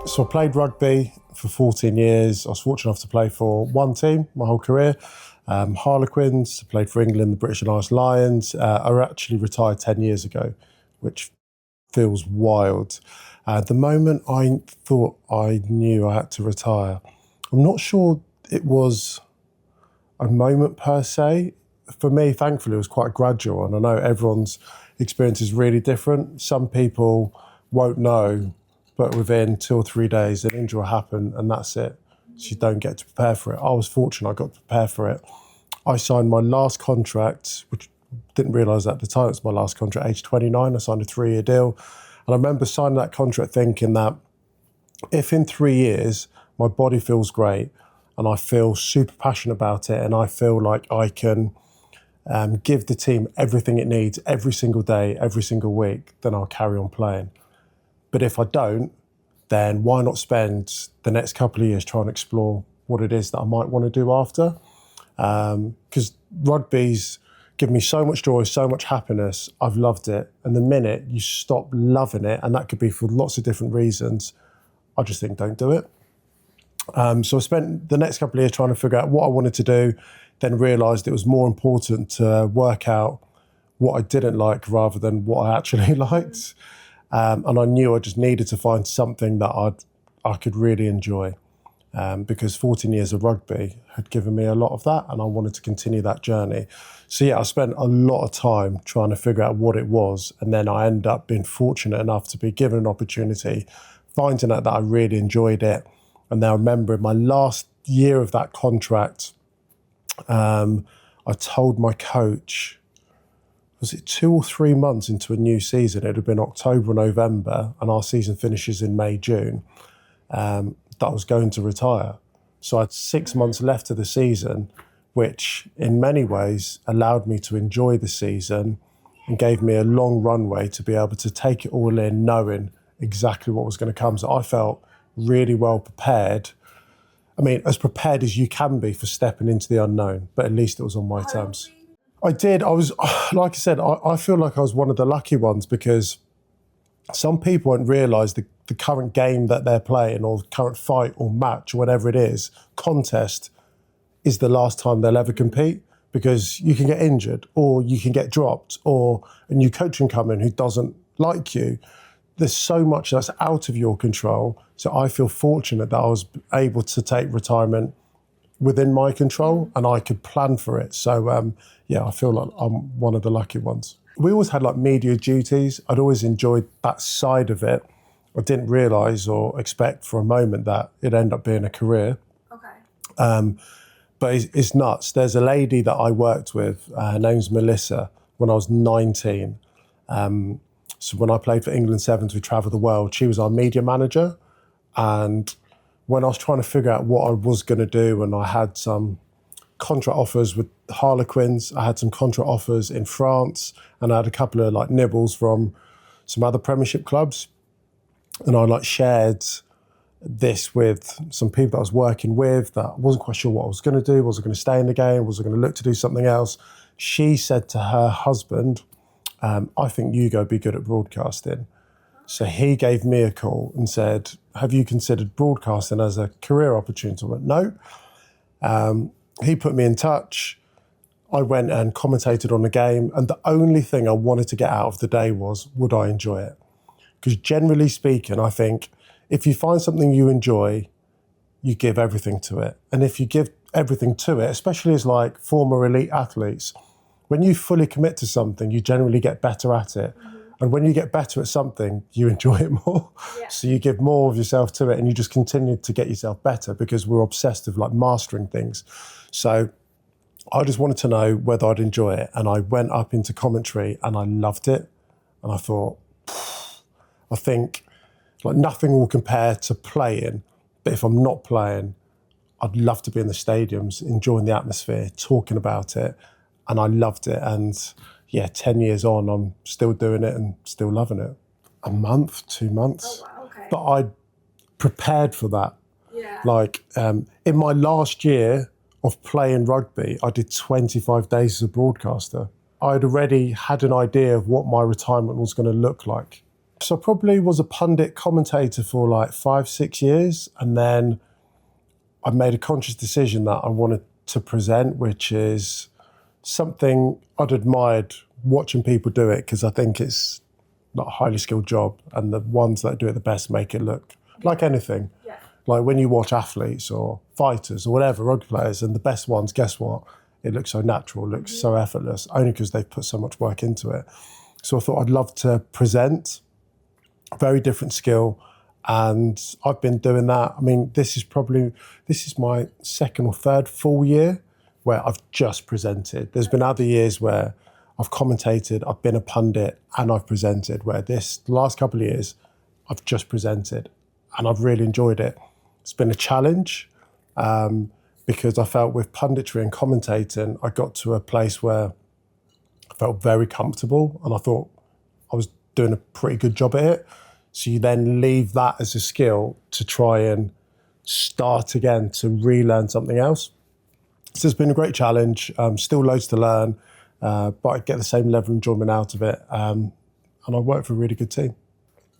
So I played rugby for 14 years. I was fortunate enough to play for one team my whole career. Harlequins, played for England, the British and Irish Lions. I actually retired 10 years ago, which feels wild. The moment I thought I knew I had to retire, I'm not sure it was a moment per se. For me, thankfully, it was quite gradual. And I know everyone's experience is really different. Some people won't know, but within 2 or 3 days, an injury will happen and that's it. So you don't get to prepare for it. I was fortunate, I got to prepare for it. I signed my last contract, which didn't realise at the time it was my last contract, age 29. I signed a 3-year deal. And I remember signing that contract thinking that if in 3 years my body feels great and I feel super passionate about it and I feel like I can give the team everything it needs every single day, every single week, then I'll carry on playing. But if I don't, then why not spend the next couple of years trying to explore what it is that I might want to do after? Because rugby's given me so much joy, so much happiness. I've loved it. And the minute you stop loving it, and that could be for lots of different reasons, I just think don't do it. So I spent the next couple of years trying to figure out what I wanted to do, then realised it was more important to work out what I didn't like rather than what I actually liked. And I knew I just needed to find something that I could really enjoy. Because 14 years of rugby had given me a lot of that and I wanted to continue that journey. So yeah, I spent a lot of time trying to figure out what it was, and then I ended up being fortunate enough to be given an opportunity, finding out that I really enjoyed it. And now I remember in my last year of that contract, I told my coach, was it 2 or 3 months into a new season, it had been October, November, and our season finishes in May, June, that I was going to retire. So I had 6 months left of the season, which in many ways allowed me to enjoy the season and gave me a long runway to be able to take it all in, knowing exactly what was going to come. So I felt really well prepared. I mean, as prepared as you can be for stepping into the unknown, but at least it was on my terms. I did. I was, like I said, I feel like I was one of the lucky ones because some people won't realise the current game that they're playing or the current fight or match or whatever it is, contest, is the last time they'll ever compete, because you can get injured or you can get dropped or a new coach can come in who doesn't like you. There's so much that's out of your control. So I feel fortunate that I was able to take retirement within my control and I could plan for it. So yeah, I feel like I'm one of the lucky ones. We always had like media duties. I'd always enjoyed that side of it. I didn't realise or expect for a moment that it'd end up being a career. Okay. But it's nuts. There's a lady that I worked with, her name's Melissa, when I was 19. So when I played for England Sevens, we travelled the world. She was our media manager. And when I was trying to figure out what I was going to do, and I had some contract offers with Harlequins, I had some contract offers in France, and I had a couple of like nibbles from some other Premiership clubs. And I like shared this with some people that I was working with that I wasn't quite sure what I was going to do. Was I going to stay in the game? Was I going to look to do something else? She said to her husband, I think Ugo would be good at broadcasting. So he gave me a call and said, have you considered broadcasting as a career opportunity? I went, no. He put me in touch. I went and commentated on the game. And the only thing I wanted to get out of the day was, would I enjoy it? Because generally speaking, I think if you find something you enjoy, you give everything to it. And if you give everything to it, especially as like former elite athletes, when you fully commit to something, you generally get better at it. Mm-hmm. And when you get better at something, you enjoy it more. Yeah. So you give more of yourself to it and you just continue to get yourself better because we're obsessed with like mastering things. So I just wanted to know whether I'd enjoy it. And I went up into commentary and I loved it. And I thought, I think like nothing will compare to playing. But if I'm not playing, I'd love to be in the stadiums, enjoying the atmosphere, talking about it. And I loved it. And yeah, 10 years on, I'm still doing it and still loving it. A month, 2 months. Oh, wow, okay. But I prepared for that. Yeah. Like in my last year of playing rugby, I did 25 days as a broadcaster. I'd already had an idea of what my retirement was going to look like So I probably was a pundit commentator for like 5, 6 years. And then I made a conscious decision that I wanted to present, which is something I'd admired watching people do it, because I think it's not a highly skilled job. And the ones that do it the best make it look like anything. Yeah. Like when you watch athletes or fighters or whatever, rugby players, and the best ones, guess what? It looks so natural, looks so effortless, only because they've put so much work into it. So I thought I'd love to present, very different skill. And I've been doing that. I mean, this is my second or third full year where I've just presented. There's been other years where I've commentated, I've been a pundit, and I've presented, where the last couple of years, I've just presented. And I've really enjoyed it. It's been a challenge because I felt with punditry and commentating, I got to a place where I felt very comfortable and I thought I was doing a pretty good job at it. So you then leave that as a skill to try and start again, to relearn something else. So it's been a great challenge, still loads to learn, but I get the same level of enjoyment out of it. And I work for a really good team.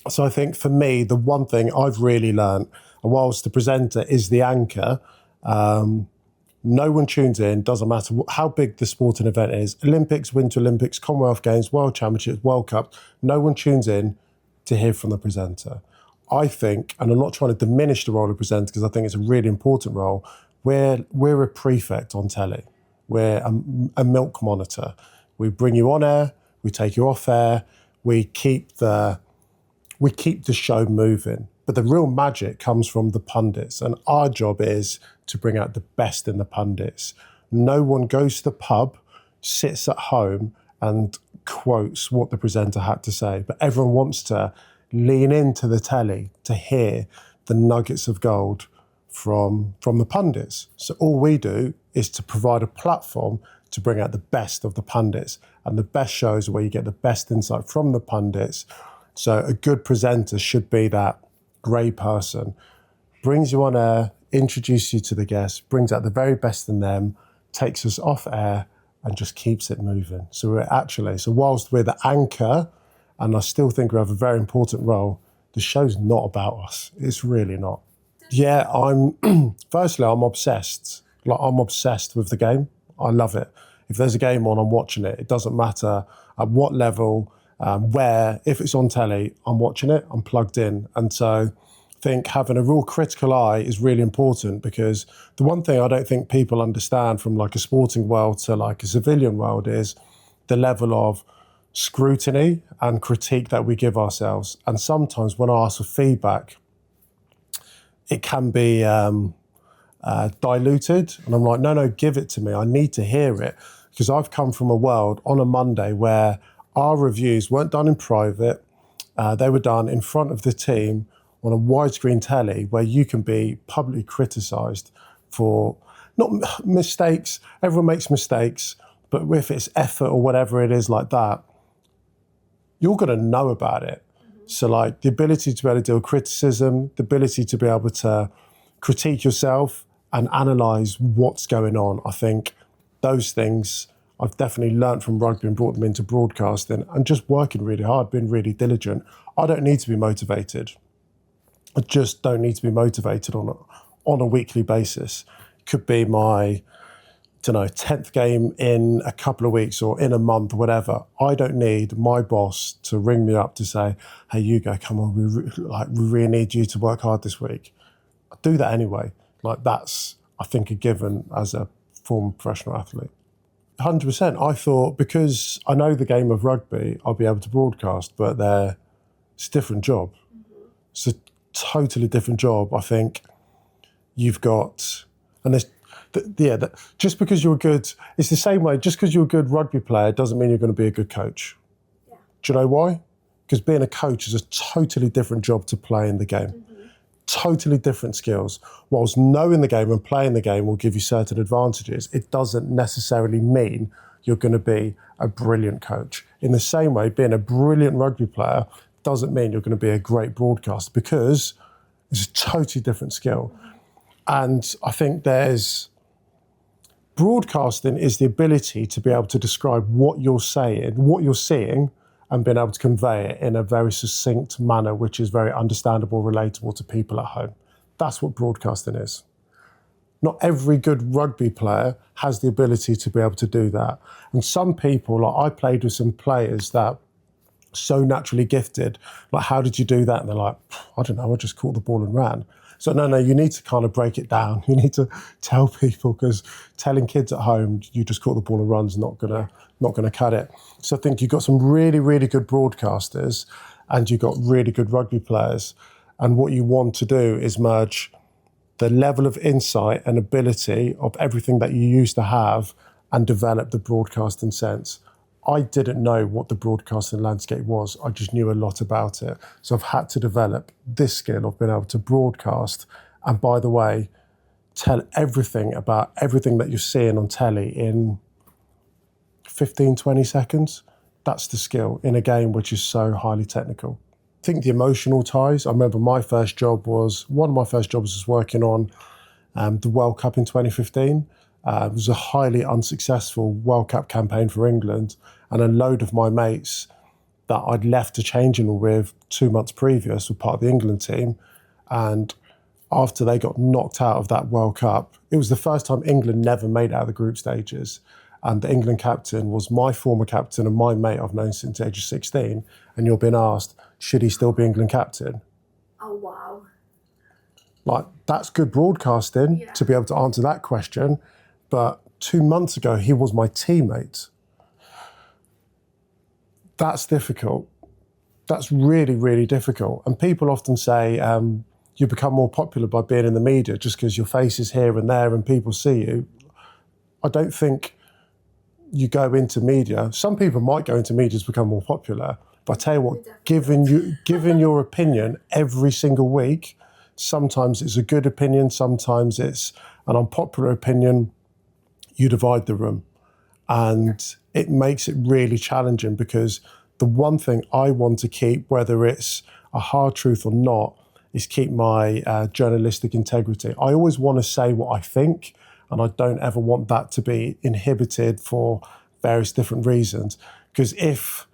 So I think for me, the one thing I've really learned, and whilst the presenter is the anchor, no one tunes in, doesn't matter how big the sporting event is, Olympics, Winter Olympics, Commonwealth Games, World Championships, World Cup, no one tunes in to hear from the presenter. I think, and I'm not trying to diminish the role of presenter because I think it's a really important role, we're a prefect on telly. We're a milk monitor. We bring you on air, we take you off air, we keep the show moving. But the real magic comes from the pundits. And our job is to bring out the best in the pundits. No one goes to the pub, sits at home and quotes what the presenter had to say. But everyone wants to lean into the telly to hear the nuggets of gold from the pundits. So all we do is to provide a platform to bring out the best of the pundits. And the best shows are where you get the best insight from the pundits. So a good presenter should be that grey person, brings you on air, introduces you to the guests, brings out the very best in them, takes us off air and just keeps it moving. So whilst we're the anchor, and I still think we have a very important role, the show's not about us. It's really not. Yeah, firstly, I'm obsessed. I'm obsessed with the game. I love it. If there's a game on, I'm watching it. It doesn't matter at what level, where, if it's on telly, I'm watching it, I'm plugged in. And so I think having a real critical eye is really important, because the one thing I don't think people understand from like a sporting world to like a civilian world is the level of scrutiny and critique that we give ourselves. And sometimes when I ask for feedback, it can be diluted. And I'm like, no, give it to me. I need to hear it. Because I've come from a world on a Monday where our reviews weren't done in private. They were done in front of the team on a widescreen telly, where you can be publicly criticised for not mistakes. Everyone makes mistakes, but if it's effort or whatever it is like that, you're going to know about it. So like the ability to be able to deal with criticism, the ability to be able to critique yourself and analyse what's going on. I think those things I've definitely learned from rugby and brought them into broadcasting, and just working really hard, being really diligent. I don't need to be motivated. I just don't need to be motivated on a weekly basis. It could be my 10th game in a couple of weeks or in a month or whatever. I don't need my boss to ring me up to say, hey, Ugo, come on, we really need you to work hard this week. I do that anyway. Like that's, I think, a given as a former professional athlete. 100%. I thought, because I know the game of rugby, I'll be able to broadcast, but it's a different job. It's a totally different job. I think you've got, and just because you're good, it's the same way, just because you're a good rugby player doesn't mean you're going to be a good coach. Yeah. Do you know why? Because being a coach is a totally different job to playing the game. Totally different skills. Whilst knowing the game and playing the game will give you certain advantages, it doesn't necessarily mean you're going to be a brilliant coach. In the same way, being a brilliant rugby player doesn't mean you're going to be a great broadcaster, because it's a totally different skill. And I think broadcasting is the ability to be able to describe what you're saying, what you're seeing, and being able to convey it in a very succinct manner, which is very understandable, relatable to people at home. That's what broadcasting is. Not every good rugby player has the ability to be able to do that. And some people, like I played with some players that so naturally gifted, like, how did you do that? And they're like, I don't know, I just caught the ball and ran. So no, you need to kind of break it down. You need to tell people, because telling kids at home, you just caught the ball and run's not gonna cut it. So I think you've got some really, really good broadcasters and you've got really good rugby players. And what you want to do is merge the level of insight and ability of everything that you used to have and develop the broadcasting sense. I didn't know what the broadcasting landscape was. I just knew a lot about it. So I've had to develop this skill of being able to broadcast. And by the way, tell everything about everything that you're seeing on telly in 15, 20 seconds. That's the skill in a game which is so highly technical. I think the emotional ties. I remember one of my first jobs was working on the World Cup in 2015. It was a highly unsuccessful World Cup campaign for England, and a load of my mates that I'd left a changing room with 2 months previous were part of the England team. And after they got knocked out of that World Cup, it was the first time England never made it out of the group stages. And the England captain was my former captain and my mate I've known since the age of 16. And you're being asked, should he still be England captain? Oh, wow. Like, that's good broadcasting to be able to answer that question. But 2 months ago, he was my teammate. That's difficult. That's really, really difficult. And people often say you become more popular by being in the media just because your face is here and there and people see you. I don't think you go into media. Some people might go into media to become more popular. But I tell you what, giving your opinion every single week, sometimes it's a good opinion, sometimes it's an unpopular opinion, you divide the room. And it makes it really challenging, because the one thing I want to keep, whether it's a hard truth or not, is keep my journalistic integrity. I always want to say what I think, and I don't ever want that to be inhibited for various different reasons. Because if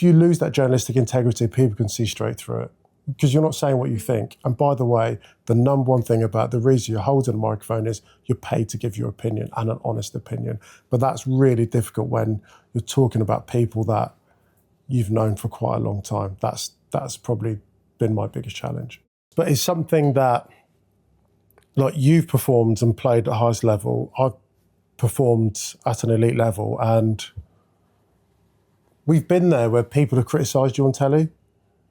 you lose that journalistic integrity, people can see straight through it, because you're not saying what you think. And by the way, the number one thing about the reason you're holding a microphone is you're paid to give your opinion, and an honest opinion. But that's really difficult when you're talking about people that you've known for quite a long time. That's probably been my biggest challenge. But it's something that, like, you've performed and played at the highest level. I've performed at an elite level, and we've been there where people have criticised you on telly.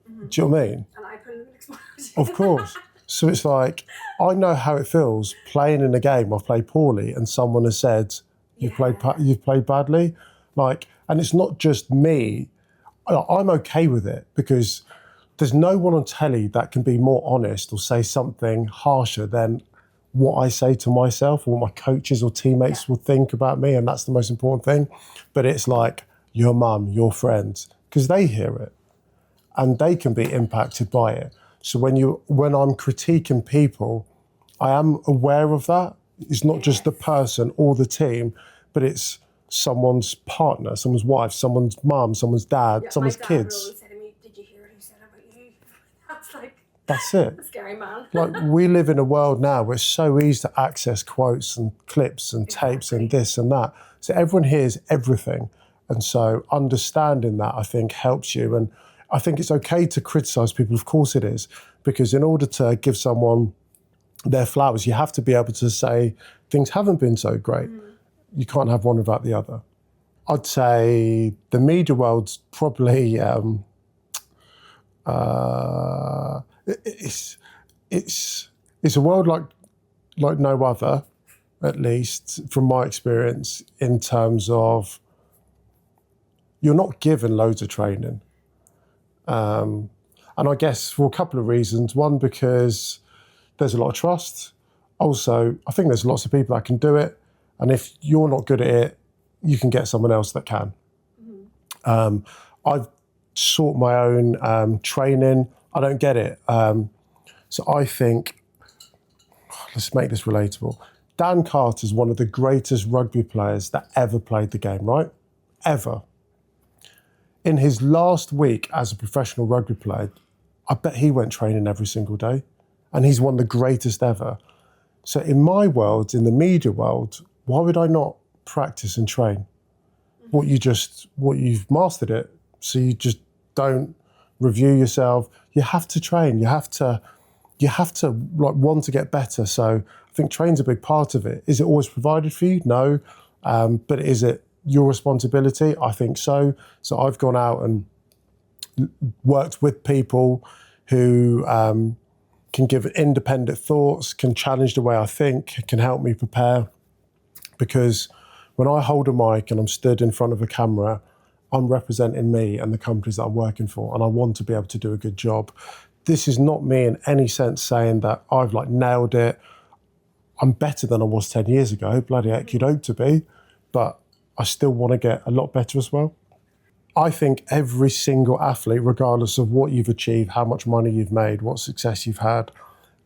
Mm-hmm. Do you know what I mean? And I put a little explosion. Of course. So it's like, I know how it feels playing in a game I've played poorly and someone has said, you've played badly. Like, and it's not just me. I'm okay with it, because there's no one on telly that can be more honest or say something harsher than what I say to myself or what my coaches or teammates will think about me. And that's the most important thing. But it's like your mum, your friends, because they hear it and they can be impacted by it. So when I'm critiquing people, I am aware of that. It's not just the person or the team, but it's someone's partner, someone's wife, someone's mum, someone's dad, someone's kids. My dad would always say to me, did you hear what he said about you? That's like, that's it. A scary man. Like, we live in a world now where it's so easy to access quotes and clips and tapes and this and that. So everyone hears everything. And so understanding that, I think, helps you. And I think it's okay to criticise people. Of course it is. Because in order to give someone their flowers, you have to be able to say things haven't been so great. You can't have one without the other. I'd say the media world's probably it's a world like no other, at least from my experience, in terms of you're not given loads of training. And I guess for a couple of reasons. One, because there's a lot of trust. Also, I think there's lots of people that can do it. And if you're not good at it, you can get someone else that can. Mm-hmm. I've sought my own training. I don't get it. So I think, let's make this relatable. Dan Carter is one of the greatest rugby players that ever played the game, right? Ever. In his last week as a professional rugby player, I bet he went training every single day, and he's one of the greatest ever. So in my world, in the media world, why would I not practice and train? What you've mastered it, so you just don't review yourself. You have to train. You have to like want to get better. So I think training's a big part of it. Is it always provided for you? No, but is it your responsibility? I think so. So I've gone out and worked with people who can give independent thoughts, can challenge the way I think, can help me prepare. Because when I hold a mic and I'm stood in front of a camera, I'm representing me and the companies that I'm working for, and I want to be able to do a good job. This is not me in any sense saying that I've like nailed it. I'm better than I was 10 years ago. Bloody heck, you'd hope to be, but I still want to get a lot better as well. I think every single athlete, regardless of what you've achieved, how much money you've made, what success you've had,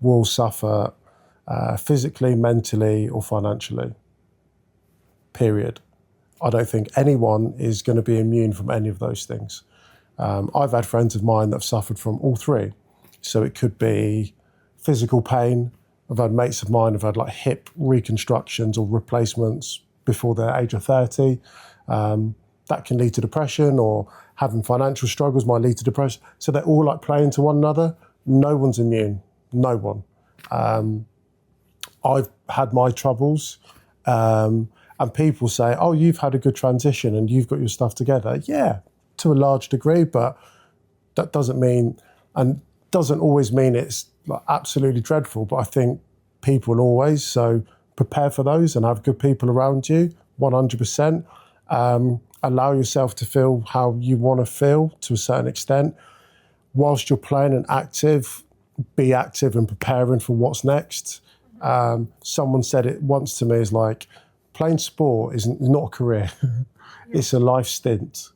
will suffer physically, mentally, or financially. Period. I don't think anyone is going to be immune from any of those things. I've had friends of mine that have suffered from all three. So it could be physical pain. I've had mates of mine who've had like hip reconstructions or replacements before their age of 30. That can lead to depression, or having financial struggles might lead to depression. So they're all like playing to one another. No one's immune. No one. I've had my troubles. And people say, oh, you've had a good transition and you've got your stuff together. Yeah, to a large degree, but that doesn't mean, and doesn't always mean it's like absolutely dreadful, but I think people always, so prepare for those and have good people around you, 100%. Allow yourself to feel how you want to feel to a certain extent. Whilst you're playing and active, be active and preparing for what's next. Someone said it once to me, is like, playing sport is not a career. It's a life stint.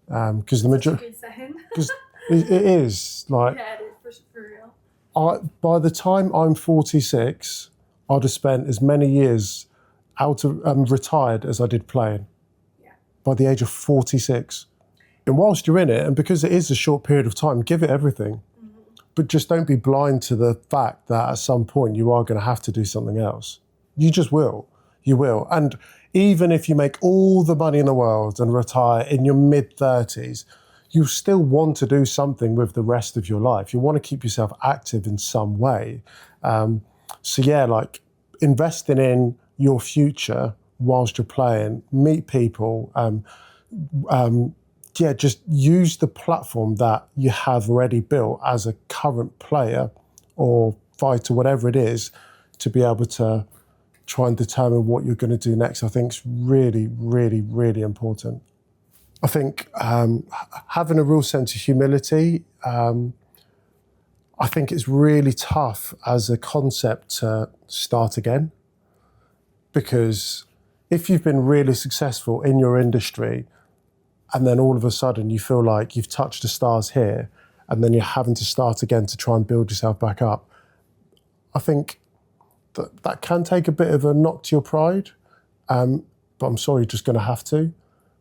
Because the majority, because it is like, Yeah, it is for real. by the time I'm 46, I'd have spent as many years out of retired as I did playing. Yeah. By the age of 46. And whilst you're in it, and because it is a short period of time, give it everything. But just don't be blind to the fact that at some point you are going to have to do something else. You just will. You will. And even if you make all the money in the world and retire in your mid-30s, you still want to do something with the rest of your life. You want to keep yourself active in some way. So yeah, like investing in your future whilst you're playing, meet people, just use the platform that you have already built as a current player or fighter, whatever it is, to be able to try and determine what you're going to do next. I think it's really, really, really important. I think having a real sense of humility, I think it's really tough as a concept to start again, because if you've been really successful in your industry and then all of a sudden you feel like you've touched the stars here and then you're having to start again to try and build yourself back up, I think that can take a bit of a knock to your pride, but I'm sorry, you're just going to have to,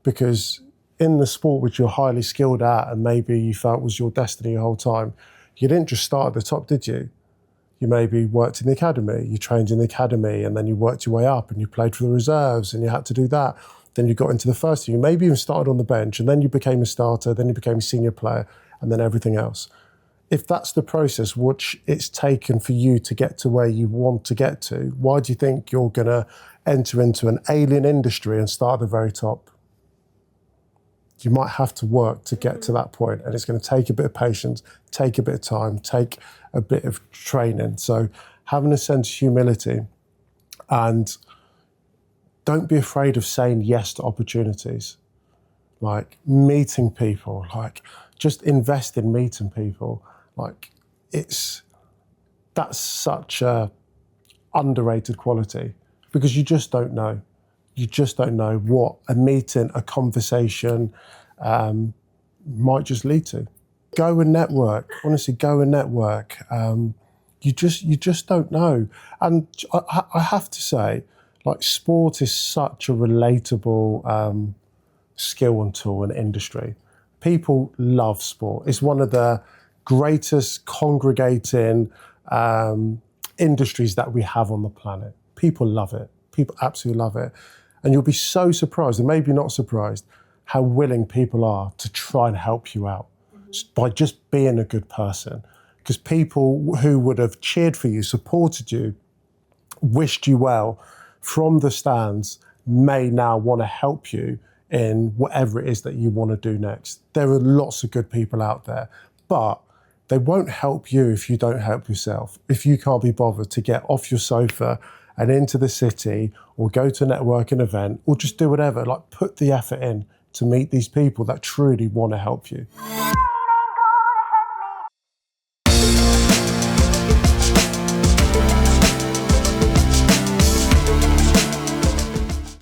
because in the sport which you're highly skilled at and maybe you felt was your destiny the whole time, you didn't just start at the top, did you? You maybe worked in the academy, you trained in the academy, and then you worked your way up and you played for the reserves and you had to do that. Then you got into the first team, you maybe even started on the bench, and then you became a starter, then you became a senior player, and then everything else. If that's the process which it's taken for you to get to where you want to get to, why do you think you're going to enter into an alien industry and start at the very top? You might have to work to get to that point, and it's going to take a bit of patience, take a bit of time, take a bit of training. So having a sense of humility, and don't be afraid of saying yes to opportunities, like meeting people, like just invest in meeting people. Like that's such a underrated quality, because you just don't know. You just don't know what a meeting, a conversation might just lead to. Go and network. Honestly, go and network. You just don't know. And I have to say, like, sport is such a relatable skill and tool and industry. People love sport. It's one of the greatest congregating industries that we have on the planet. People love it. People absolutely love it. And you'll be so surprised, and maybe not surprised, how willing people are to try and help you out by just being a good person. Because people who would have cheered for you, supported you, wished you well from the stands may now want to help you in whatever it is that you want to do next. There are lots of good people out there, but they won't help you if you don't help yourself. If you can't be bothered to get off your sofa and into the city or go to a networking event or just do whatever, like put the effort in to meet these people that truly want to help you.